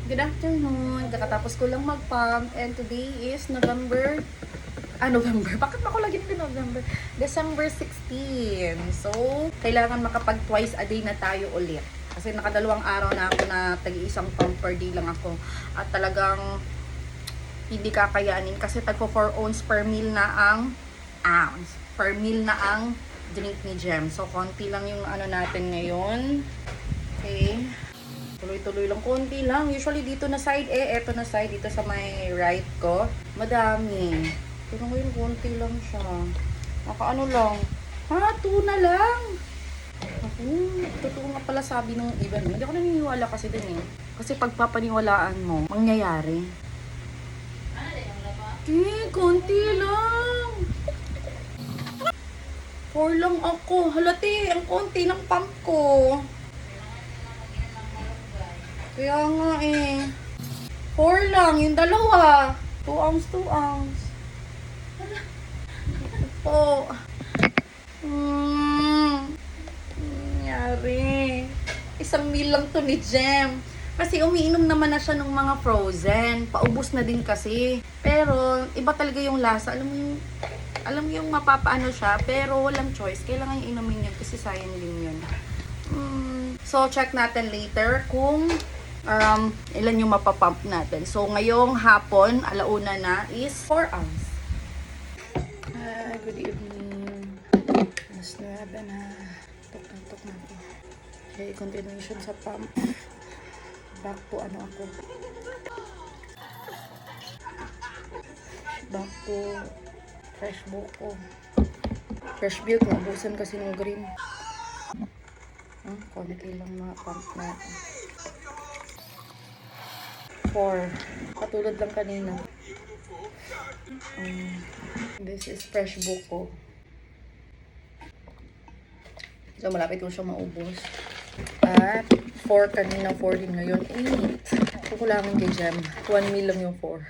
Good afternoon. Kakatapos ko lang mag-pump and today is November. Bakit ba ako lagi ng November? December 16. So, kailangan makapag twice a day na tayo ulit. Kasi nakadalawang araw na ako na tag-iisang pump per day lang ako. At talagang hindi kakayanin kasi tagpo 4 ounce per meal na ang drink ni Jem. So, konti lang yung ano natin ngayon. Okay. Tuloy-tuloy lang, konti lang. Usually dito na side eto na side, dito sa may right ko. Madami. Pero ngayon, konti lang siya. Nakaano lang. 2 na lang. Totoo nga pala sabi ng iba. Hindi ako naniniwala kasi din eh. Kasi pagpapaniwalaan mo, mangyayari. Konti lang. 4 lang ako. Halati, ang konti ng pump ko. Kaya nga eh. 4 lang, yung dalawa. 2 ounce, 2 ounce. Ito po. Nangyari. 1 meal lang to ni Jem. Kasi umiinom naman na siya ng mga frozen. Paubos na din kasi. Pero, iba talaga yung lasa. Alam mo yung mapapaano siya, pero walang choice. Kailangan yung inumin yun kasi sayang din yun. So, check natin later kung ilan yung mapapump natin. So, ngayong hapon, alauna na is 4 ounce. Good evening. Mas 9 na. Tok na po. Okay, continuation sa pump. Back to ako. Back to fresh milk ko. Fresh milk, naubusan kasi ng green. Konti lang mga pump natin. 4. Katulad lang kanina. This is fresh buko. So, malapit ko siya maubos. At 4 kanina, 4 din ngayon. 8. Kukulangin kay Jem. 1 meal lang yung 4.